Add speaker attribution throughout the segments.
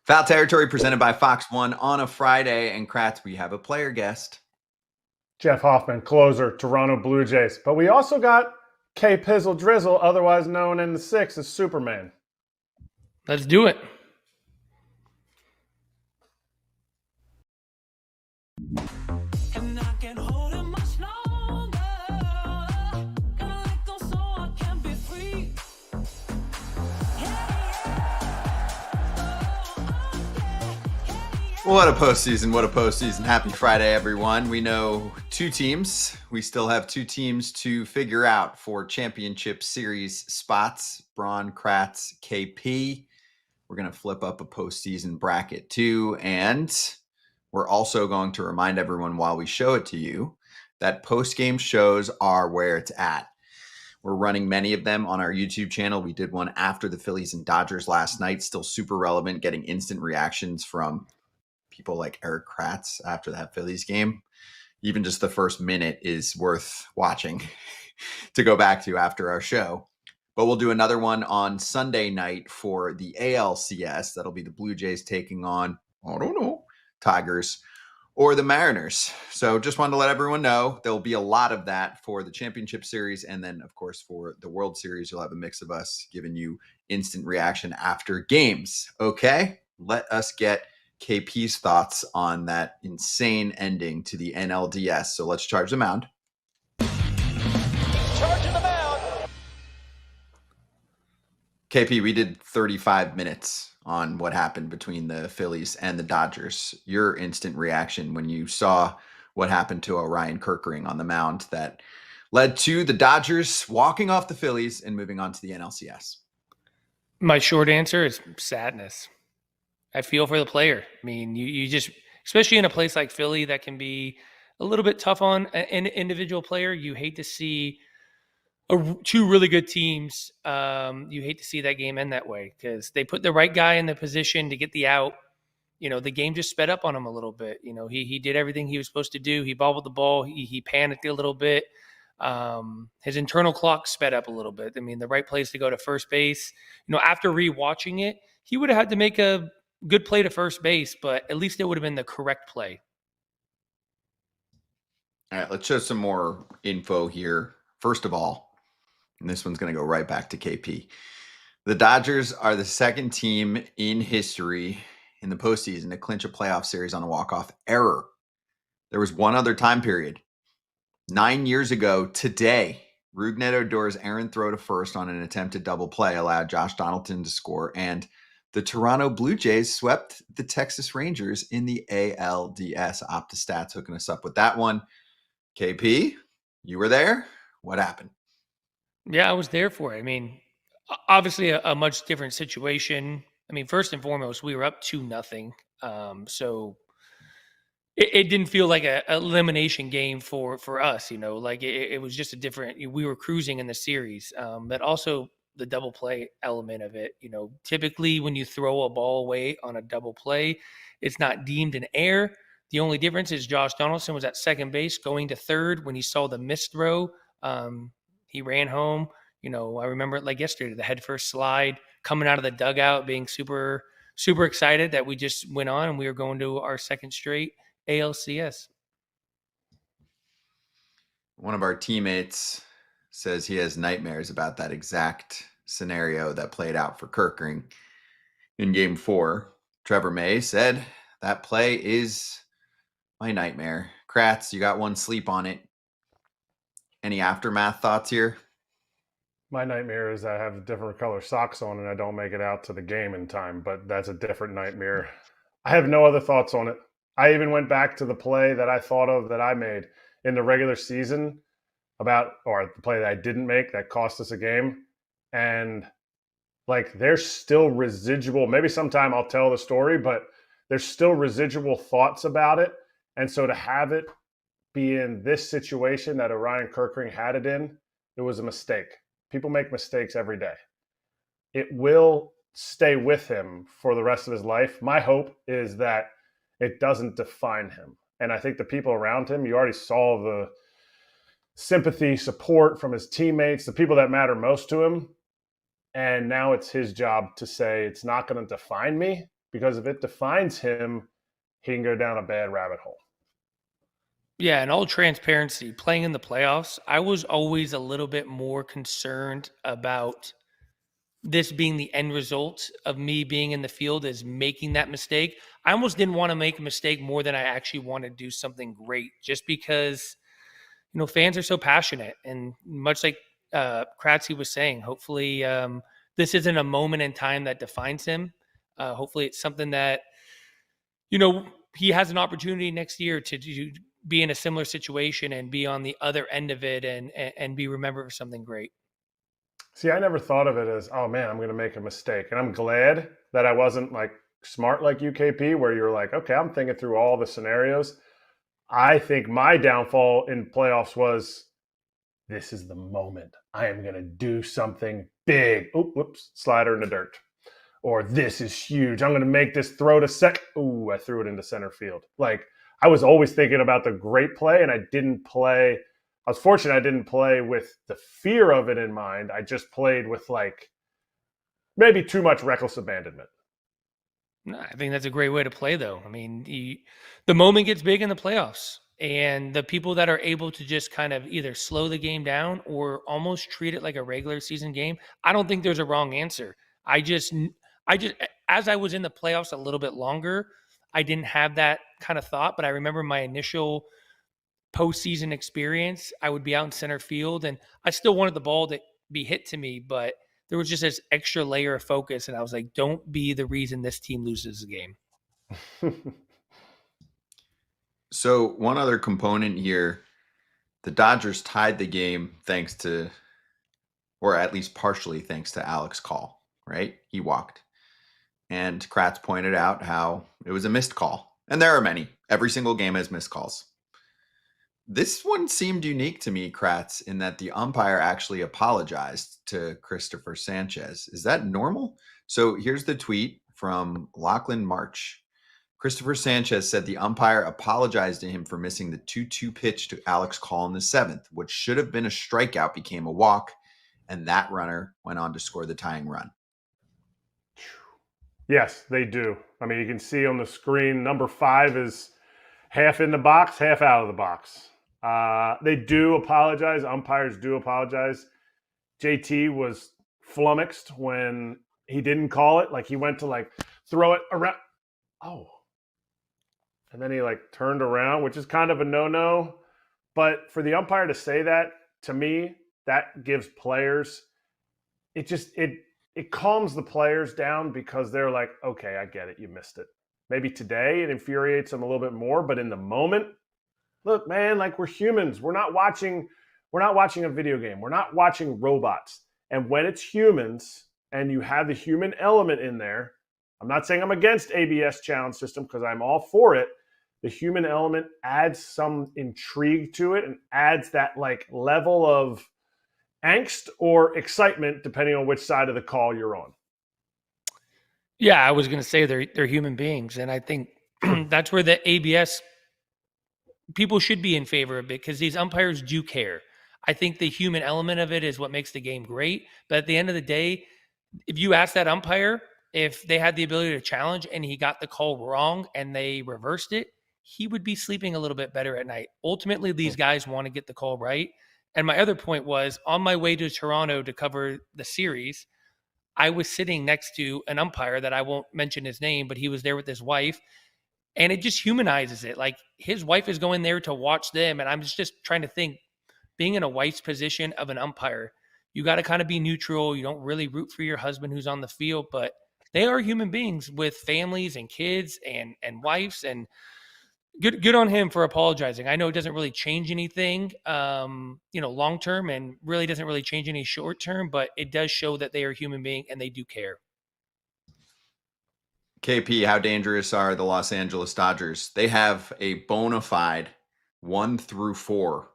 Speaker 1: Foul Territory presented by Fox One on a Friday. And Kratz, we have a player guest.
Speaker 2: Jeff Hoffman, closer, Toronto Blue Jays. But we also got K Pizzle Drizzle, otherwise known in the six as Superman.
Speaker 3: Let's do it.
Speaker 1: What a postseason. What a postseason. Happy Friday, everyone. We know two teams. We still have two teams to figure out for championship series spots. Braun, Kratz, KP. We're going to flip up a postseason bracket too. And we're also going to remind everyone while we show it to you that post-game shows are where it's at. We're running many of them on our YouTube channel. We did one after the Phillies and Dodgers last night. Still super relevant, getting instant reactions from people like Erik Kratz after that Phillies game. Even just the first minute is worth watching to go back to after our show. But we'll do another one on Sunday night for the ALCS. That'll be the Blue Jays taking on, I don't know, Tigers or the Mariners. So just wanted to let everyone know there'll be a lot of that for the championship series. And then, of course, for the World Series, you'll have a mix of us giving you instant reaction after games. Okay, let us get KP's thoughts on that insane ending to the NLDS. So let's charge the mound.
Speaker 4: Charging the mound.
Speaker 1: KP, we did 35 minutes on what happened between the Phillies and the Dodgers. Your instant reaction when you saw what happened to Ryan Kerkering on the mound that led to the Dodgers walking off the Phillies and moving on to the NLCS.
Speaker 3: My short answer is sadness. I feel for the player. I mean, you just, especially in a place like Philly that can be a little bit tough on an individual player, you hate to see two really good teams. You hate to see that game end that way because they put the right guy in the position to get the out. You know, the game just sped up on him a little bit. You know, he did everything he was supposed to do. He bobbled the ball. He panicked a little bit. His internal clock sped up a little bit. I mean, the right place to go to first base. You know, after rewatching it, he would have had to make a good play to first base, but at least it would have been the correct play.
Speaker 1: All right, let's show some more info here. First of all, and this one's going to go right back to KP. The Dodgers are the second team in history in the postseason to clinch a playoff series on a walk-off error. There was one other time period. 9 years ago today, Rougned Odor's errant throw to first on an attempted double play allowed Josh Donaldson to score, and the Toronto Blue Jays swept the Texas Rangers in the ALDS. OptaStats hooking us up with that one. KP, you were there. What happened?
Speaker 3: Yeah, I was there for it. I mean, obviously a much different situation. I mean, first and foremost, we were up 2-0. So it didn't feel like an elimination game for us, you know, like it was just a different, we were cruising in the series. But also the double play element of it, you know, typically when you throw a ball away on a double play, it's not deemed an error. The only difference is Josh Donaldson was at second base going to third when he saw the missed throw. He ran home. You know, I remember it like yesterday, the head first slide, coming out of the dugout, being super, super excited that we just went on and we were going to our second straight ALCS.
Speaker 1: One of our teammates says he has nightmares about that exact scenario that played out for Kerkering in Game 4. Trevor May said that play is my nightmare. Kratz, you got one sleep on it. Any aftermath thoughts here?
Speaker 2: My nightmare is I have different color socks on and I don't make it out to the game in time, but that's a different nightmare. I have no other thoughts on it. I even went back to the play that I thought of that I made in the regular season or the play that I didn't make that cost us a game. And like, there's still residual, maybe sometime I'll tell the story, but there's still residual thoughts about it. And so to have it be in this situation that Ryan Kerkering had it in, it was a mistake. People make mistakes every day. It will stay with him for the rest of his life. My hope is that it doesn't define him. And I think the people around him, you already saw the sympathy, support from his teammates, the people that matter most to him. And now it's his job to say, it's not going to define me, because if it defines him, he can go down a bad rabbit hole.
Speaker 3: Yeah, in all transparency, playing in the playoffs, I was always a little bit more concerned about this being the end result of me being in the field is making that mistake. I almost didn't want to make a mistake more than I actually want to do something great, just because, fans are so passionate. And much like Kratzy was saying, hopefully this isn't a moment in time that defines him. Hopefully it's something that, he has an opportunity next year to be in a similar situation and be on the other end of it and be remembered for something great.
Speaker 2: See, I never thought of it as, oh man, I'm going to make a mistake. And I'm glad that I wasn't like smart like UKP, where you're like, okay, I'm thinking through all the scenarios. I think my downfall in playoffs was, this is the moment. I am going to do something big. Oh, whoops, slider in the dirt. Or this is huge. I'm going to make this throw to second. Ooh, I threw it into center field. Like, I was always thinking about the great play, and I was fortunate I didn't play with the fear of it in mind. I just played with like maybe too much reckless abandonment.
Speaker 3: No, I think that's a great way to play, though. I mean, the moment gets big in the playoffs, and the people that are able to just kind of either slow the game down or almost treat it like a regular season game, I don't think there's a wrong answer. I just, as I was in the playoffs a little bit longer, I didn't have that kind of thought, but I remember my initial postseason experience. I would be out in center field, and I still wanted the ball to be hit to me, but there was just this extra layer of focus, and I was like, don't be the reason this team loses the game.
Speaker 1: So one other component here, the Dodgers tied the game thanks to, or at least partially thanks to Alex Call, right? He walked. And Kratz pointed out how it was a missed call. And there are many. Every single game has missed calls. This one seemed unique to me, Kratz, in that the umpire actually apologized to Christopher Sanchez. Is that normal? So here's the tweet from Lachlan March. Christopher Sanchez said the umpire apologized to him for missing the 2-2 pitch to Alex Call in the seventh. What should have been a strikeout became a walk, and that runner went on to score the tying run.
Speaker 2: Yes, they do. I mean, you can see on the screen, number 5 is half in the box, half out of the box. They do apologize. Umpires do apologize. JT was flummoxed when he didn't call it. Like, he went to like throw it around. Oh. And then he like turned around, which is kind of a no-no. But for the umpire to say that, to me, that gives players, it calms the players down, because they're like, okay, I get it. You missed it. Maybe today it infuriates them a little bit more, but in the moment, look, man, like, we're humans. We're not watching a video game. We're not watching robots. And when it's humans and you have the human element in there, I'm not saying I'm against ABS challenge system, because I'm all for it. The human element adds some intrigue to it and adds that like level of angst or excitement, depending on which side of the call you're on.
Speaker 3: Yeah, I was going to say they're human beings, and I think that's where the ABS people should be in favor of it, because these umpires do care. I think the human element of it is what makes the game great. But at the end of the day, if you ask that umpire if they had the ability to challenge and he got the call wrong and they reversed it, he would be sleeping a little bit better at night. Ultimately, these guys want to get the call right. And my other point was, on my way to Toronto to cover the series, I was sitting next to an umpire that I won't mention his name, but he was there with his wife. And it just humanizes it. Like, his wife is going there to watch them. And I'm just trying to think, being in a wife's position of an umpire, you got to kind of be neutral. You don't really root for your husband who's on the field, but they are human beings with families and kids and wives, and good on him for apologizing. I know it doesn't really change anything, long term, and really doesn't really change any short term, but it does show that they are a human being and they do care.
Speaker 1: KP, how dangerous are the Los Angeles Dodgers? They have a bona fide 1 through 4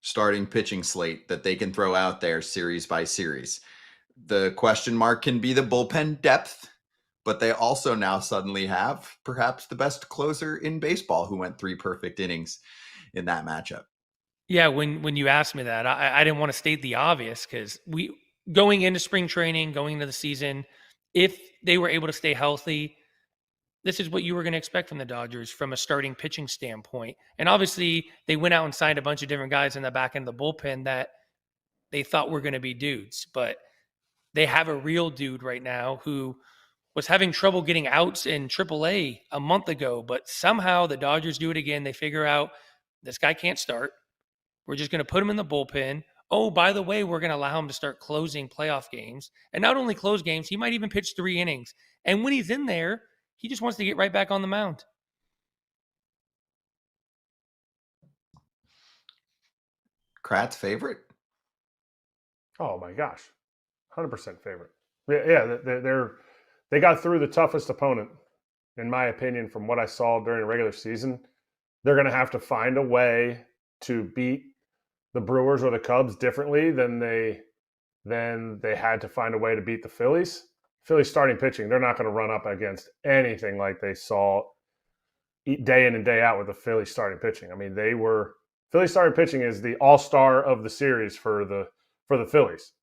Speaker 1: starting pitching slate that they can throw out there series by series. The question mark can be the bullpen depth, but they also now suddenly have perhaps the best closer in baseball, who went 3 perfect innings in that matchup.
Speaker 3: Yeah, when you asked me that, I didn't want to state the obvious, because we going into spring training, going into the season, if they were able to stay healthy, this is what you were going to expect from the Dodgers from a starting pitching standpoint. And obviously, they went out and signed a bunch of different guys in the back end of the bullpen that they thought were going to be dudes. But they have a real dude right now who was having trouble getting outs in AAA a month ago. But somehow the Dodgers do it again. They figure out this guy can't start. We're just going to put him in the bullpen. Oh, by the way, we're going to allow him to start closing playoff games. And not only close games, he might even pitch 3 innings. And when he's in there, he just wants to get right back on the mound.
Speaker 1: Kratz favorite?
Speaker 2: Oh my gosh, 100% favorite. Yeah, they got through the toughest opponent, in my opinion, from what I saw during the regular season. They're going to have to find a way to beat the Brewers or the Cubs differently than they had to find a way to beat the Phillies. Phillies starting pitching, they're not going to run up against anything like they saw day in and day out with the Phillies starting pitching. I mean, Phillies starting pitching is the all-star of the series for the Phillies.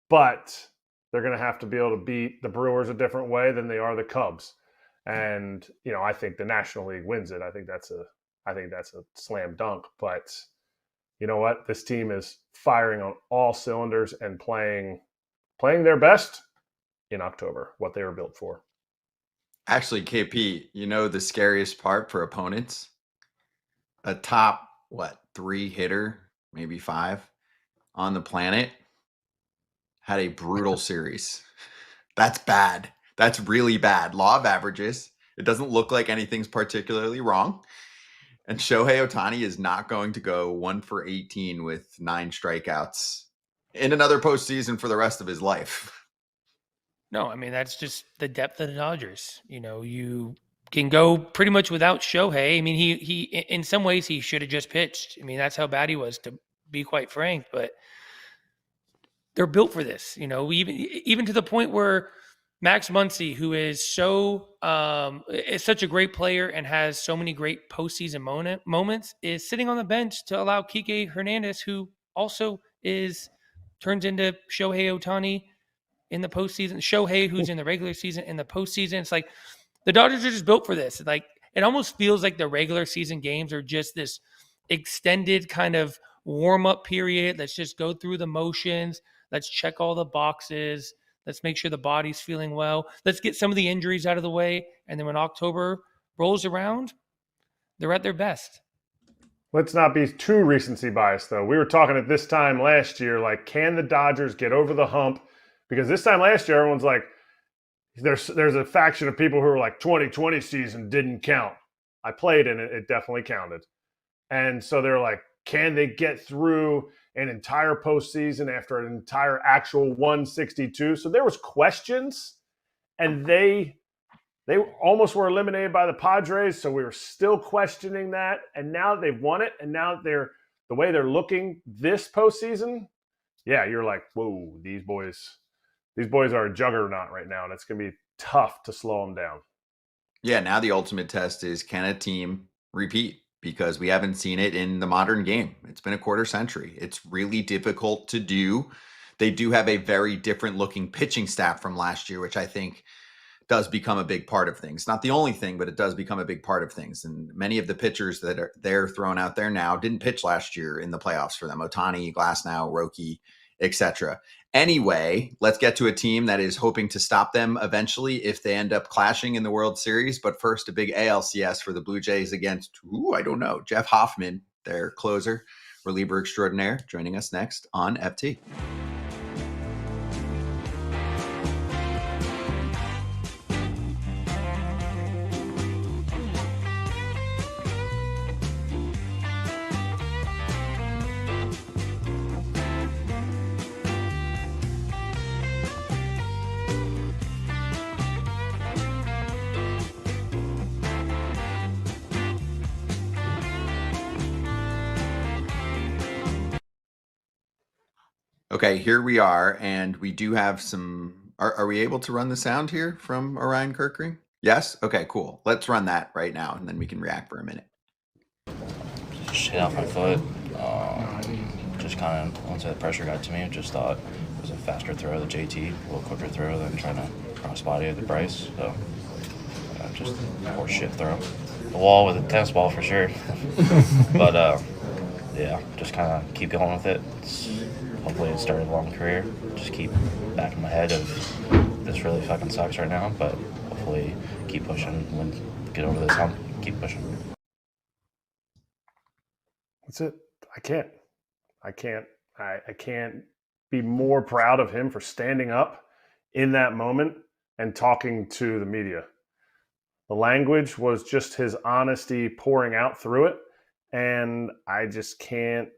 Speaker 2: But they're going to have to be able to beat the Brewers a different way than they are the Cubs. And, I think the National League wins it. I think that's a slam dunk. But you know what? This team is firing on all cylinders and playing their best in October, what they were built for.
Speaker 1: Actually, KP, the scariest part for opponents? A top, 3 hitter, maybe 5 on the planet had a brutal series. That's bad. That's really bad. Law of averages. It doesn't look like anything's particularly wrong. And Shohei Ohtani is not going to go 1 for 18 with 9 strikeouts in another postseason for the rest of his life.
Speaker 3: No, I mean, that's just the depth of the Dodgers. You can go pretty much without Shohei. I mean, he in some ways, he should have just pitched. I mean, that's how bad he was, to be quite frank. But they're built for this, even to the point where Max Muncy, who is is such a great player and has so many great postseason moments, is sitting on the bench to allow Kike Hernandez, who also turns into Shohei Ohtani in the postseason. Shohei, who's in the regular season, in the postseason. It's like the Dodgers are just built for this. Like, it almost feels like the regular season games are just this extended kind of warm-up period. Let's just go through the motions. Let's check all the boxes. Let's make sure the body's feeling well. Let's get some of the injuries out of the way. And then when October rolls around, they're at their best.
Speaker 2: Let's not be too recency biased, though. We were talking at this time last year, like, can the Dodgers get over the hump? Because this time last year, everyone's like, there's a faction of people who are like, 2020 season didn't count. I played in it. It definitely counted. And so they're like, can they get through an entire postseason after an entire actual 162? So there was questions, and they almost were eliminated by the Padres. So we were still questioning that. And now that they've won it, and now the way they're looking this postseason, yeah, you're like, whoa, these boys are a juggernaut right now, and it's going to be tough to slow them down.
Speaker 1: Yeah, now the ultimate test is, can a team repeat? Because we haven't seen it in the modern game. It's been a quarter century. It's really difficult to do. They do have a very different looking pitching staff from last year, which I think does become a big part of things. Not the only thing, but it does become a big part of things. And many of the pitchers that they're thrown out there now didn't pitch last year in the playoffs for them. Ohtani, Glasnow, Roki, etc. Anyway, let's get to a team that is hoping to stop them eventually if they end up clashing in the World Series. But first, a big ALCS for the Blue Jays against, I don't know, Jeff Hoffman, their closer, reliever extraordinaire, joining us next on FT. Okay, here we are, and we do have some. Are we able to run the sound here from Orion Kerkering? Yes? Okay, cool. Let's run that right now, and then we can react for a minute.
Speaker 4: Just hit off my foot. Just kind of, once that pressure got to me, I just thought it was a faster throw of the JT, a little quicker throw than trying to cross body of the Bryce. So just poor shit throw. The wall with a tennis ball for sure. But yeah, just kind of keep going with it. Hopefully it started a long career. Just keep back in my head of this really fucking sucks right now, but hopefully keep pushing and get over this hump. Keep pushing.
Speaker 2: That's it. I can't be more proud of him for standing up in that moment and talking to the media. The language was just his honesty pouring out through it. And I just can't,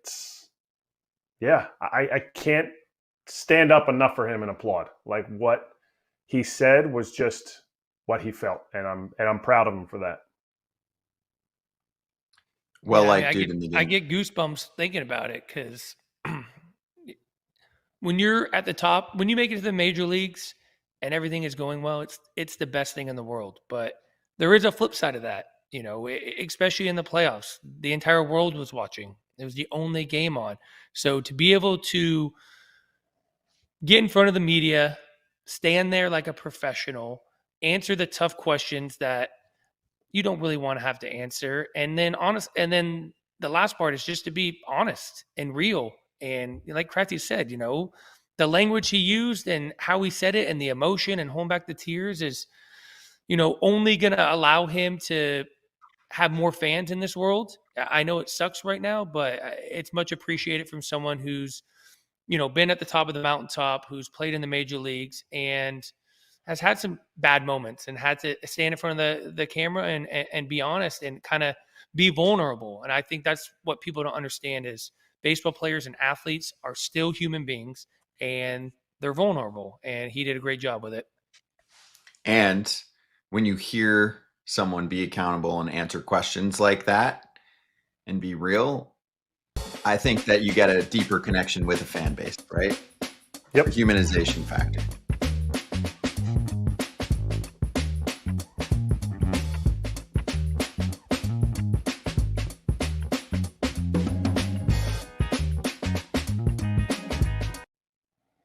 Speaker 2: I can't stand up enough for him and applaud. Like, what he said was just what he felt. And I'm proud of him for that.
Speaker 1: Well,
Speaker 3: Yeah,
Speaker 1: like,
Speaker 3: I
Speaker 1: dude, in the game.
Speaker 3: I get goosebumps thinking about it because when you're at the top, when you make it to the major leagues and everything is going well, it's the best thing in the world. But there is a flip side of that, especially in the playoffs. The entire world was watching. It was the only game on. So to be able to get in front of the media, stand there like a professional, answer the tough questions that you don't really want to have to answer, and then the last part is just to be honest and real. And like Kratz said, the language he used and how he said it and the emotion and holding back the tears is, only going to allow him to have more fans in this world. I know it sucks right now, but it's much appreciated from someone who's, been at the top of the mountaintop, who's played in the major leagues and has had some bad moments and had to stand in front of the camera and be honest and kind of be vulnerable. And I think that's what people don't understand is baseball players and athletes are still human beings and they're vulnerable. And he did a great job with it.
Speaker 1: And when you hear someone be accountable and answer questions like that and be real, I think that you get a deeper connection with a fan base, right?
Speaker 2: Yep.
Speaker 1: The humanization factor.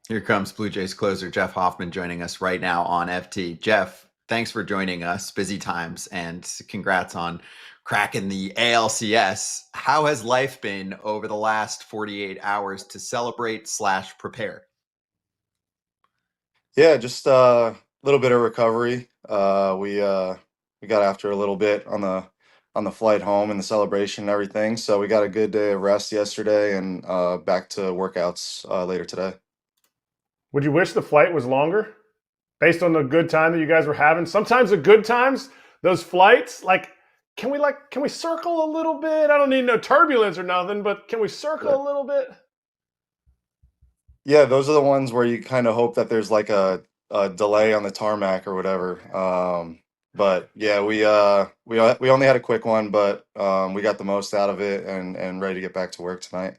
Speaker 1: Here comes Blue Jays closer Jeff Hoffman joining us right now on FT. Jeff, thanks for joining us. Busy times, and congrats on cracking the ALCS. How has life been over the last 48 hours to celebrate / prepare?
Speaker 5: Yeah, just a little bit of recovery. We got after a little bit on the flight home and the celebration and everything. So we got a good day of rest yesterday and back to workouts later today.
Speaker 2: Would you wish the flight was longer based on the good time that you guys were having? Sometimes the good times, those flights, can we circle a little bit? I don't need no turbulence or nothing, but can we circle a little bit?
Speaker 5: Yeah, those are the ones where you kind of hope that there's like a delay on the tarmac or whatever. But yeah, we only had a quick one, but we got the most out of it and ready to get back to work tonight.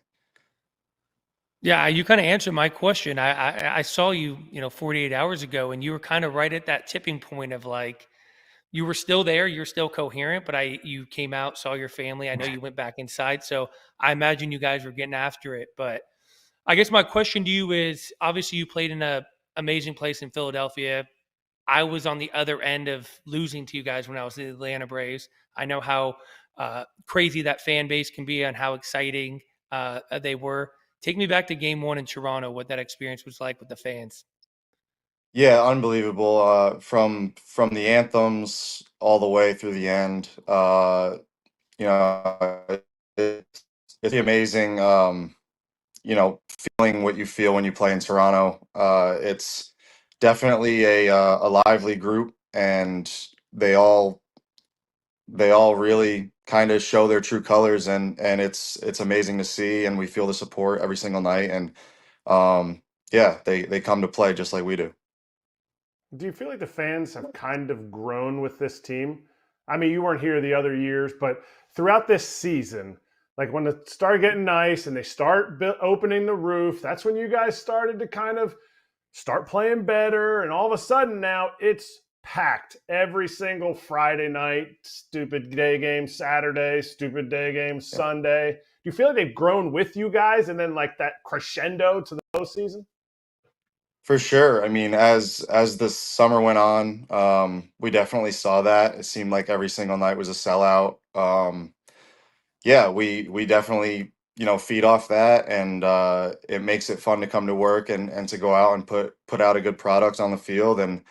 Speaker 3: Yeah, you kind of answered my question. I saw you, 48 hours ago, and you were kind of right at that tipping point of like, you were still there, you're still coherent, but you came out, saw your family. I know you went back inside, so I imagine you guys were getting after it. But I guess my question to you is, obviously you played in an amazing place in Philadelphia. I was on the other end of losing to you guys when I was the Atlanta Braves. I know how crazy that fan base can be and how exciting they were. Take me back to game 1 in Toronto, what that experience was like with the fans.
Speaker 5: Yeah, unbelievable. From the anthems all the way through the end. You know, it's amazing. Feeling what you feel when you play in Toronto. It's definitely a lively group, and they all really kind of show their true colors, and it's amazing to see, and we feel the support every single night, and yeah, they come to play just like we do.
Speaker 2: Do you feel like the fans have kind of grown with this team? I mean, you weren't here the other years, but throughout this season, like when it started getting nice and they start opening the roof, that's when you guys started to kind of start playing better. And all of a sudden now it's packed every single Friday night, stupid day game Saturday, stupid day game Sunday. Do you feel like they've grown with you guys and then like that crescendo to the postseason?
Speaker 5: For sure. I mean, as the summer went on, we definitely saw that. It seemed like every single night was a sellout. Yeah, we definitely, feed off that, and it makes it fun to come to work and to go out and put out a good product on the field, and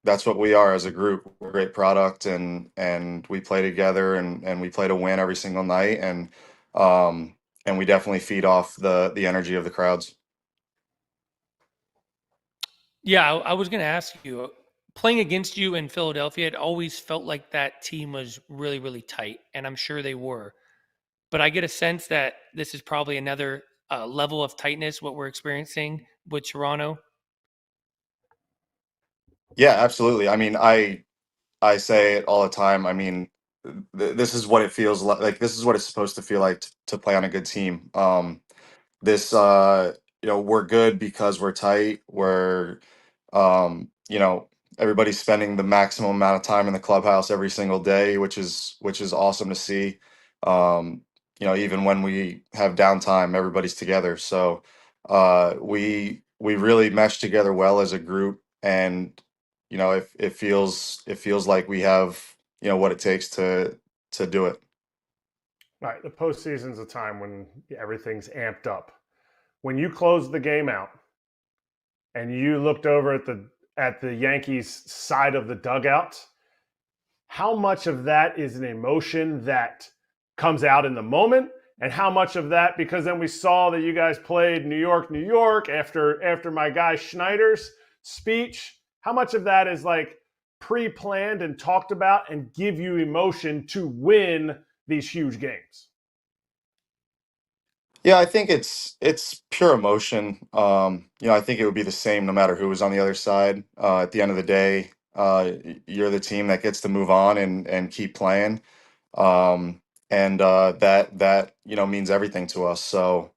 Speaker 5: that's what we are as a group. We're a great product, and we play together, and we play to win every single night, and we definitely feed off the energy of the crowds.
Speaker 3: Yeah, I was going to ask you, playing against you in Philadelphia, it always felt like that team was really, really tight, and I'm sure they were. But I get a sense that this is probably another level of tightness, what we're experiencing with Toronto.
Speaker 5: Yeah, absolutely. I mean, I say it all the time. I mean, this is what it feels like. Like, this is what it's supposed to feel like to play on a good team. This we're good because we're tight. We're everybody's spending the maximum amount of time in the clubhouse every single day, which is awesome to see. Even when we have downtime, everybody's together. So we really mesh together well as a group, and it feels like we have what it takes to do it.
Speaker 2: All right, the postseason's a time when everything's amped up. When you closed the game out and you looked over at the Yankees side of the dugout, how much of that is an emotion that comes out in the moment, and how much of that, because then we saw that you guys played New York after my guy Schneider's speech, how much of that is like pre-planned and talked about and give you emotion to win these huge games?
Speaker 5: Yeah, I think it's pure emotion. I think it would be the same no matter who was on the other side. At the end of the day, you're the team that gets to move on and keep playing. And that means everything to us. So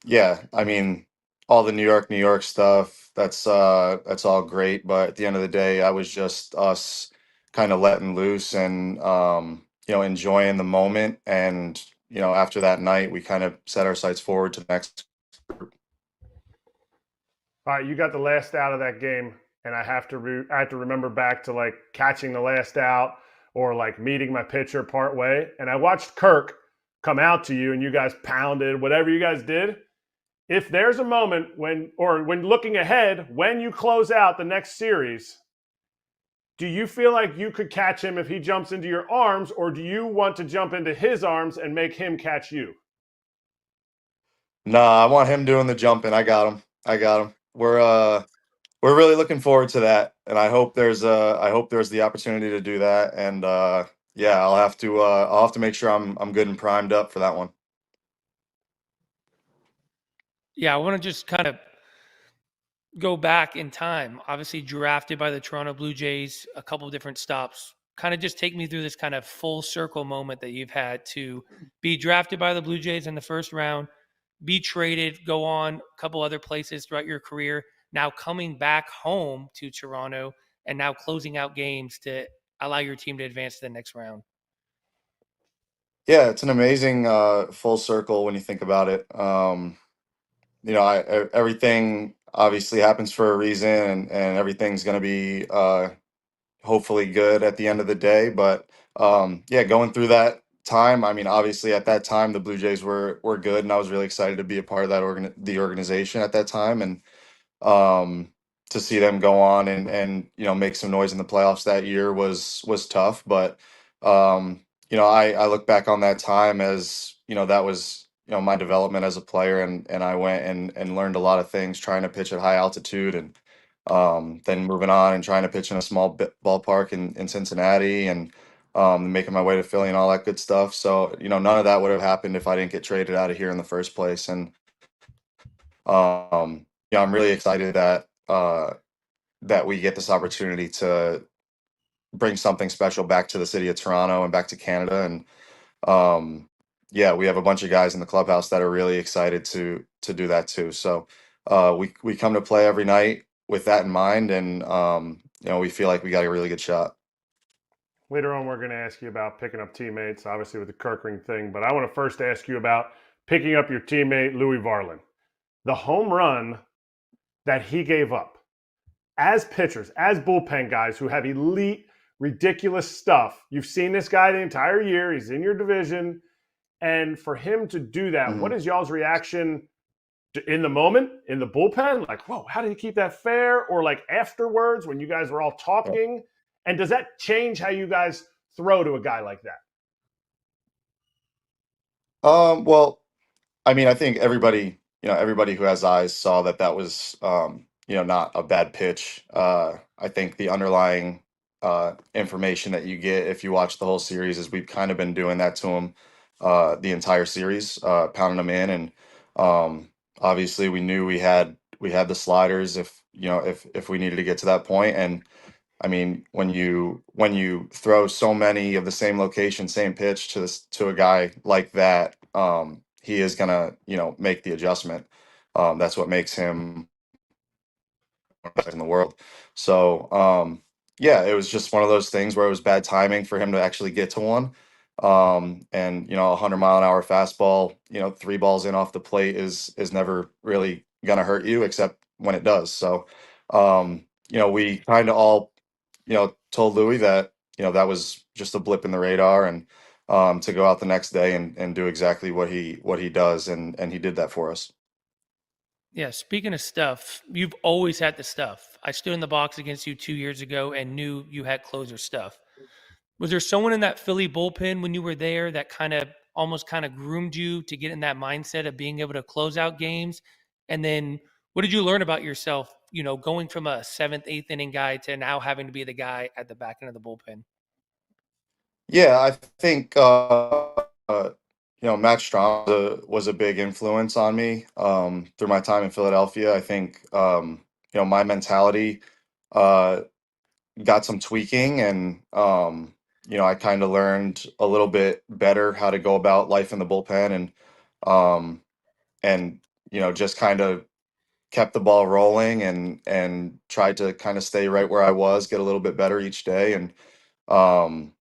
Speaker 5: yeah, I mean, all the New York stuff, that's all great, but at the end of the day, I was just us kind of letting loose and enjoying the moment, and after that night, we kind of set our sights forward to the next.
Speaker 2: All right, you got the last out of that game, and I have to remember back to like catching the last out or like meeting my pitcher part way, and I watched Kirk come out to you, and you guys pounded whatever you guys did. If there's a moment when looking ahead, when you close out the next series, do you feel like you could catch him if he jumps into your arms, or do you want to jump into his arms and make him catch you?
Speaker 5: Nah, I want him doing the jumping. I got him. I got him. We're really looking forward to that, and I hope there's the opportunity to do that, and yeah, I'll have to make sure I'm good and primed up for that one.
Speaker 3: Yeah, I want to just kind of go back in time. Obviously, drafted by the Toronto Blue Jays, a couple of different stops. Kind of just take me through this kind of full circle moment that you've had to be drafted by the Blue Jays in the first round, be traded, go on a couple other places throughout your career, now coming back home to Toronto and now closing out games to allow your team to advance to the next round.
Speaker 5: Yeah, it's an amazing full circle when you think about it. Everything obviously happens for a reason, and everything's going to be hopefully good at the end of the day. But yeah, going through that time, I mean, obviously at that time the Blue Jays were good, and I was really excited to be a part of the organization at that time, and um, to see them go on and make some noise in the playoffs that year was tough. But I look back on that time as that was my development as a player, and I went and learned a lot of things trying to pitch at high altitude, and then moving on and trying to pitch in a small ballpark in Cincinnati, and making my way to Philly and all that good stuff. So none of that would have happened if I didn't get traded out of here in the first place. And I'm really excited that we get this opportunity to bring something special back to the city of Toronto and back to Canada. And yeah, we have a bunch of guys in the clubhouse that are really excited to do that too. So we come to play every night with that in mind, and we feel like we got a really good shot.
Speaker 2: Later on, we're going to ask you about picking up teammates, obviously with the Kerkering thing, but I want to first ask you about picking up your teammate, Louis Varland. The home run that he gave up as pitchers, as bullpen guys who have elite, ridiculous stuff. You've seen this guy the entire year. He's in your division. And for him to do that,
Speaker 5: Mhm.
Speaker 2: what is y'all's reaction in the moment, in the bullpen? Like, whoa, how did he keep that fair? Or like afterwards when you guys were all talking? And does that change how you guys throw to a guy like that?
Speaker 5: Well, I mean, I think everybody who has eyes saw that that was, not a bad pitch. I think the underlying information that you get if you watch the whole series is we've kind of been doing that to him the entire series, pounding him in, and obviously we knew we had the sliders if we needed to get to that point, and I mean, when you throw so many of the same location, same pitch to a guy like that, he is gonna make the adjustment. That's what makes him best in the world. So yeah, it was just one of those things where it was bad timing for him to actually get to one. And 100-mile-an-hour fastball, 3 balls in off the plate is never really gonna hurt you except when it does. So we kind of all told Louis that that was just a blip in the radar, and to go out the next day and do exactly what he does, and he did that for us.
Speaker 3: Yeah, speaking of stuff, you've always had the stuff. I stood in the box against you 2 years ago and knew you had closer stuff. Was there someone in that Philly bullpen when you were there that almost groomed you to get in that mindset of being able to close out games? And then what did you learn about yourself, going from a seventh, eighth inning guy to now having to be the guy at the back end of the bullpen?
Speaker 5: Yeah, I think Matt Strong was a big influence on me through my time in Philadelphia. I think my mentality uh, got some tweaking, and I kind of learned a little bit better how to go about life in the bullpen, um, and just kind of kept the ball rolling, and tried to kind of stay right where I was, get a little bit better each day, and um,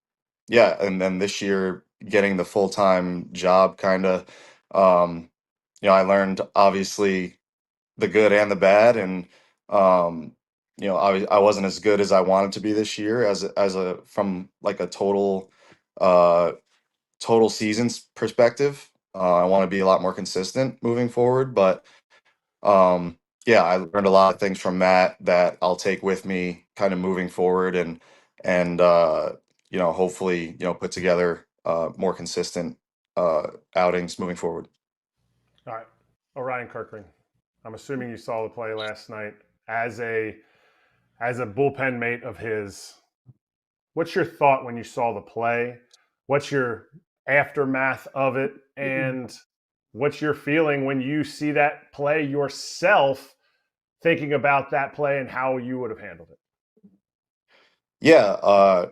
Speaker 5: yeah, and then this year getting the full-time job kind of, um, I learned obviously the good and the bad, and I wasn't as good as I wanted to be this year as a from like a uh total seasons perspective. I want to be a lot more consistent moving forward, but yeah, I learned a lot of things from Matt that I'll take with me kind of moving forward, and hopefully, put together more consistent outings moving forward.
Speaker 2: All right. Orion Kerkering, I'm assuming you saw the play last night as a bullpen mate of his. What's your thought when you saw the play? What's your aftermath of it? And what's your feeling when you see that play yourself, thinking about that play and how you would have handled it?
Speaker 5: Yeah,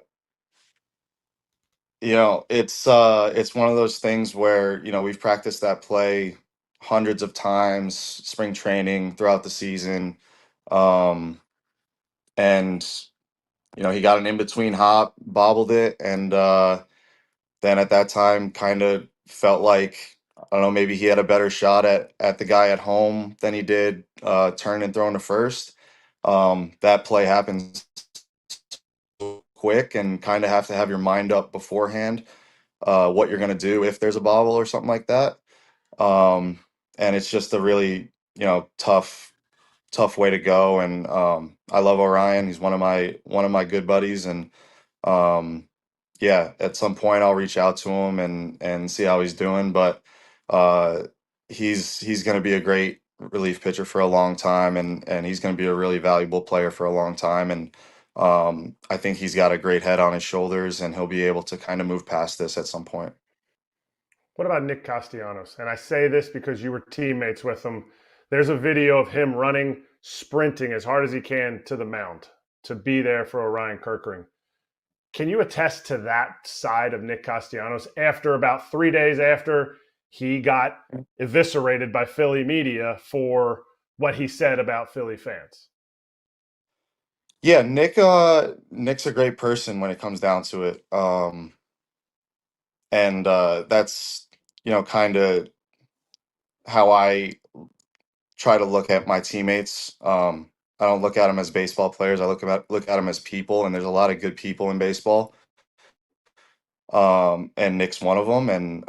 Speaker 5: it's one of those things where, we've practiced that play hundreds of times, spring training, throughout the season. Um, and he got an in-between hop, bobbled it, and then at that time kind of felt like, I don't know, maybe he had a better shot at the guy at home than he did turning and throwing to first. That play happens quick, and kind of have to have your mind up beforehand, what you're going to do if there's a bobble or something like that. Um, and it's just a really, tough way to go. And I love Orion. He's one of my good buddies, and um, yeah, at some point I'll reach out to him and see how he's doing. But uh, he's going to be a great relief pitcher for a long time, and he's going to be a really valuable player for a long time. And I think he's got a great head on his shoulders, and he'll be able to kind of move past this at some point.
Speaker 2: What about Nick Castellanos? And I say this because you were teammates with him. There's a video of him running, sprinting as hard as he can to the mound to be there for Orion Kerkering. Can you attest to that side of Nick Castellanos after about 3 days after he got eviscerated by Philly media for what he said about Philly fans?
Speaker 5: Yeah, Nick's a great person when it comes down to it. And that's kind of how I try to look at my teammates. I don't look at them as baseball players. I look at them as people, and there's a lot of good people in baseball. And Nick's one of them, and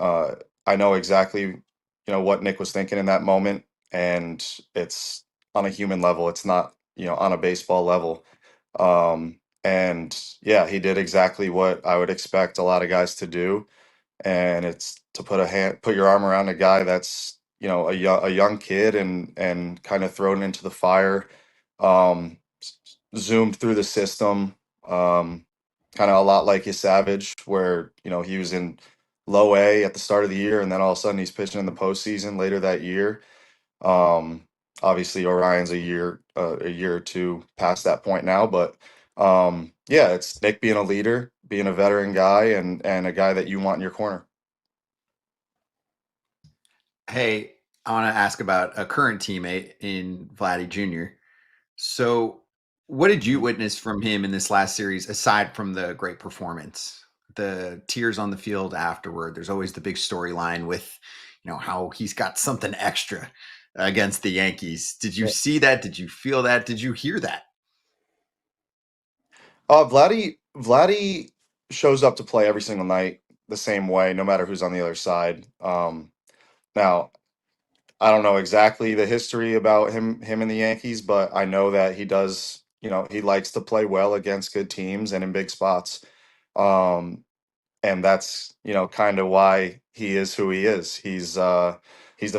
Speaker 5: I know exactly, what Nick was thinking in that moment, and it's on a human level. It's not, on a baseball level. And yeah, he did exactly what I would expect a lot of guys to do, and it's to put your arm around a guy that's, a young kid, and kind of thrown into the fire, zoomed through the system, kind of a lot like his Savage, where he was in low A at the start of the year, and then all of a sudden he's pitching in the postseason later that year. Um, Obviously Orion's a year or two past that point now, but yeah, it's Nick being a leader, being a veteran guy, and a guy that you want in your corner.
Speaker 1: Hey, I want to ask about a current teammate in Vladdy Jr. So, what did you witness from him in this last series, aside from the great performance? The tears on the field afterward. There's always the big storyline with, how he's got something extra against the Yankees. Did you see that? Did you feel that? Did you hear that?
Speaker 5: Vladdy shows up to play every single night the same way, no matter who's on the other side. Now I don't know exactly the history about him and the Yankees, but I know that he does. He likes to play well against good teams and in big spots. Um, and that's kind of why he is who he is. He's the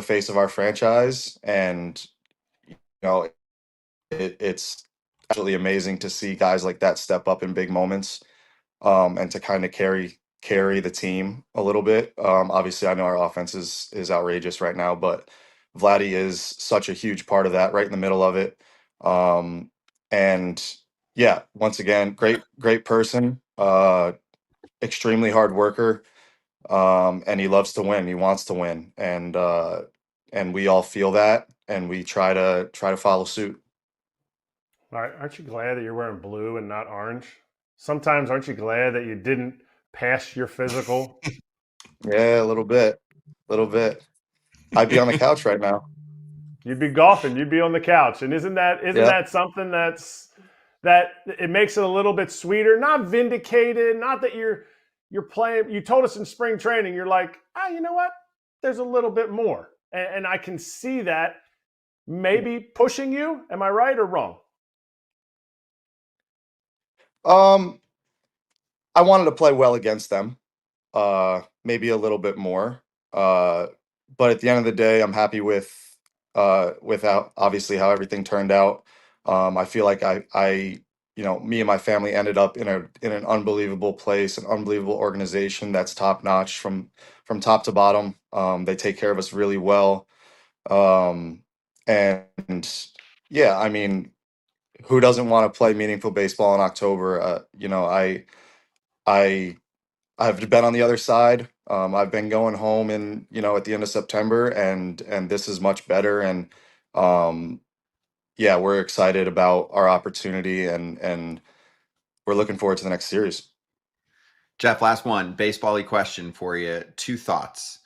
Speaker 5: face of our franchise, and know it's absolutely amazing to see guys like that step up in big moments, and to kind of carry the team a little bit. Obviously, I know our offense is outrageous right now, but Vladdy is such a huge part of that, right in the middle of it. And yeah, once again, great person, extremely hard worker, and he loves to win. He wants to win, and we all feel that, and we try to follow suit.
Speaker 2: Aren't you glad that you're wearing blue and not orange? Sometimes aren't you glad that you didn't pass your physical?
Speaker 5: Yeah, a little bit. I'd be on the couch right now.
Speaker 2: You'd be golfing, you'd be on the couch. And isn't
Speaker 5: Yeah.
Speaker 2: that something that it makes it a little bit sweeter? Not vindicated, not that you're playing. You told us in spring training, you're like, you know what? There's a little bit more. And I can see that maybe pushing you. Am I right or wrong?
Speaker 5: Um, I wanted to play well against them, maybe a little bit more. Uh, but at the end of the day, I'm happy without obviously how everything turned out. I feel like me and my family ended up in an unbelievable place, an unbelievable organization that's top notch from top to bottom. They take care of us really well. Um, and yeah, I mean, who doesn't want to play meaningful baseball in October? I I've been on the other side. I've been going home in, at the end of September, and this is much better. And um, yeah, we're excited about our opportunity, and we're looking forward to the next series.
Speaker 1: Jeff, last one, baseball-y question for you. Two thoughts.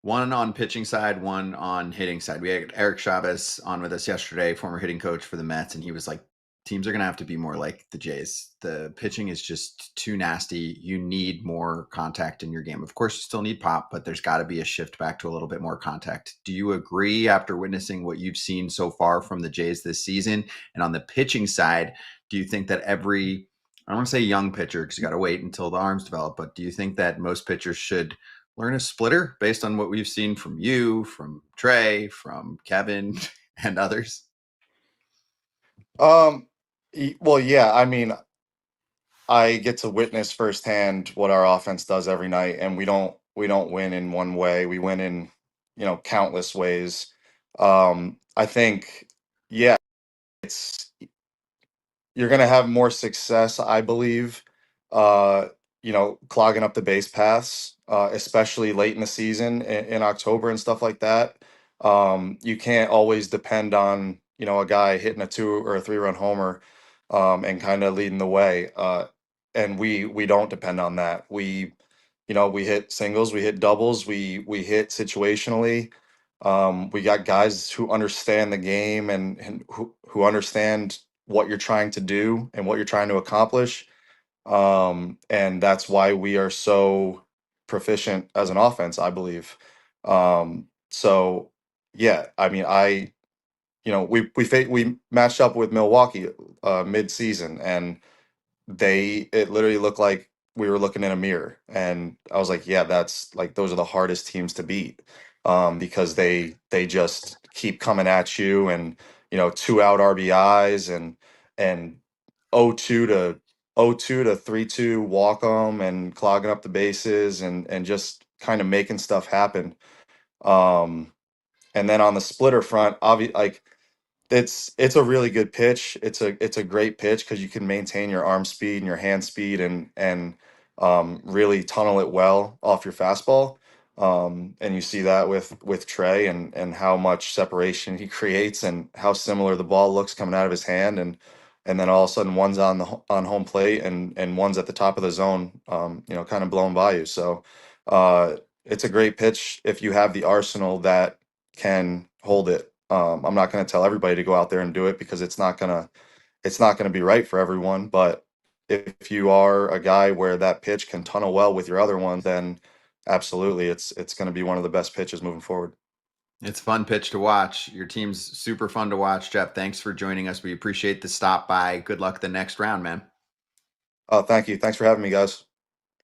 Speaker 1: One on pitching side, one on hitting side. We had Erik Chavez on with us yesterday, former hitting coach for the Mets, and he was like, teams are going to have to be more like the Jays. The pitching is just too nasty. You need more contact in your game. Of course, you still need pop, but there's got to be a shift back to a little bit more contact. Do you agree after witnessing what you've seen so far from the Jays this season? And on the pitching side, do you think that I don't want to say young pitcher because you got to wait until the arms develop, but do you think that most pitchers should learn a splitter based on what we've seen from you, from Trey, from Kevin, and others?
Speaker 5: Well, yeah, I mean, I get to witness firsthand what our offense does every night, and we don't win in one way. We win in, countless ways. I think, yeah, it's you're going to have more success, I believe, uh, clogging up the base paths, especially late in the season in October and stuff like that. You can't always depend on, a guy hitting a 2 or 3 run homer, and kind of leading the way. And we don't depend on that. We hit singles, we hit doubles, we hit situationally. We got guys who understand the game and who understand what you're trying to do and what you're trying to accomplish. And that's why we are so proficient as an offense, I believe. So yeah, I mean, we matched up with Milwaukee mid-season, and it literally looked like we were looking in a mirror, and I was like, yeah, that's like those are the hardest teams to beat, because they just keep coming at you, and 2 out RBIs, and 0-2 to 0-2 to 3-2 walk them and clogging up the bases, and just kind of making stuff happen. um and then on the splitter front, obviously, like, it's a really good pitch. It's a great pitch because you can maintain your arm speed and your hand speed, and really tunnel it well off your fastball. And you see that with Trey, and how much separation he creates, and how similar the ball looks coming out of his hand, and then all of a sudden one's on home plate, and one's at the top of the zone, kind of blown by you. So it's a great pitch if you have the arsenal that can hold it. I'm not going to tell everybody to go out there and do it, because it's not gonna be right for everyone. But if you are a guy where that pitch can tunnel well with your other ones, then absolutely, it's going to be one of the best pitches moving forward.
Speaker 1: It's a fun pitch to watch. Your team's super fun to watch. Jeff, thanks for joining us. We appreciate the stop by. Good luck the next round, man.
Speaker 5: Thank you. Thanks for having me, guys.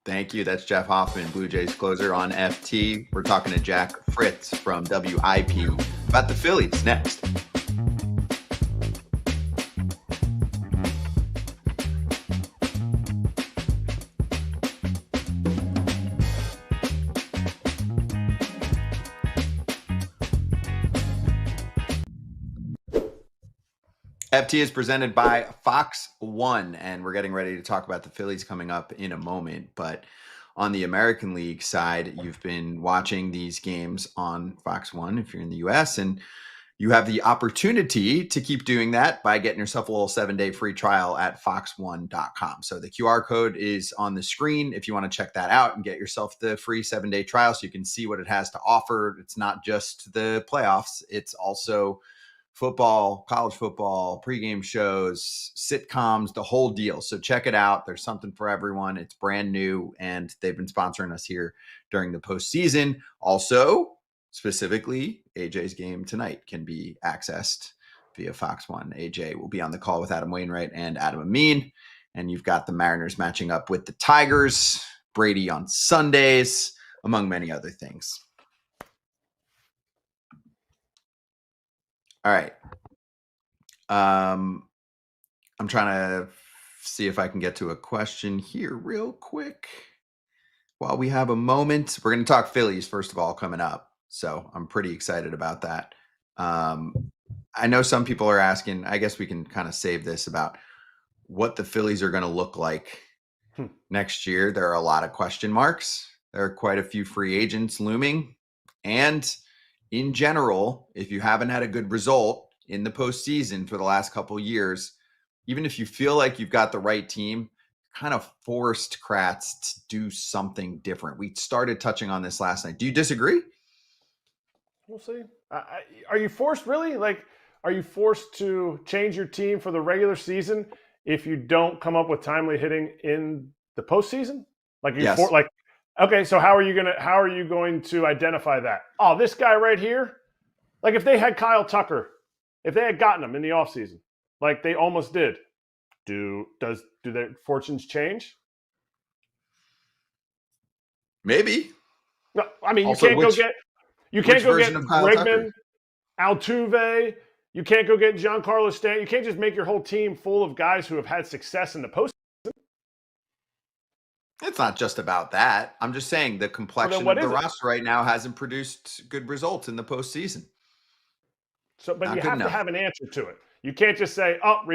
Speaker 1: Thank you. That's Jeff Hoffman, Blue Jays closer on FT. We're talking to Jack Fritz from WIP about the Phillies next. FT is presented by Fox One, and we're getting ready to talk about the Phillies coming up in a moment. But on the American League side, you've been watching these games on Fox One if you're in the US, and you have the opportunity to keep doing that by getting yourself a little 7-day free trial at fox1.com. So the QR code is on the screen if you want to check that out and get yourself the free 7-day trial so you can see what it has to offer. It's not just the playoffs, it's also football, college football, pregame shows, sitcoms, the whole deal. So check it out. There's something for everyone. It's brand new, and they've been sponsoring us here during the postseason. Also, specifically, AJ's game tonight can be accessed via Fox One. AJ will be on the call with Adam Wainwright and Adam Amin. And you've got the Mariners matching up with the Tigers, Brady on Sundays, among many other things. All right. I'm trying to see if I can get to a question here real quick while we have a moment. We're going to talk Phillies, first of all, coming up. So I'm pretty excited about that. I know some people are asking, I guess we can kind of save this, about what the Phillies are going to look like next year. There are a lot of question marks. There are quite a few free agents looming. And in general, if you haven't had a good result in the postseason for the last couple of years, even if you feel like you've got the right team, kind of forced Kratz to do something different. We started touching on this last night. Do you disagree?
Speaker 2: We'll see. Are you forced, really? Like, are you forced to change your team for the regular season if you don't come up with timely hitting in the postseason? Like,
Speaker 1: yes.
Speaker 2: Okay, so how are you going to identify that? Oh, this guy right here? Like, if they had Kyle Tucker, if they had gotten him in the offseason, like they almost did, do their fortunes change?
Speaker 1: Maybe.
Speaker 2: No, I mean,
Speaker 1: also,
Speaker 2: you can't go get Bregman, Altuve. You can't go get Giancarlo Stanton. You can't just make your whole team full of guys who have had success in the postseason.
Speaker 1: It's not just about that. I'm just saying the complexion of the roster right now hasn't produced good results in the postseason.
Speaker 2: So, but you have to have an answer to it. You can't just say, "Oh,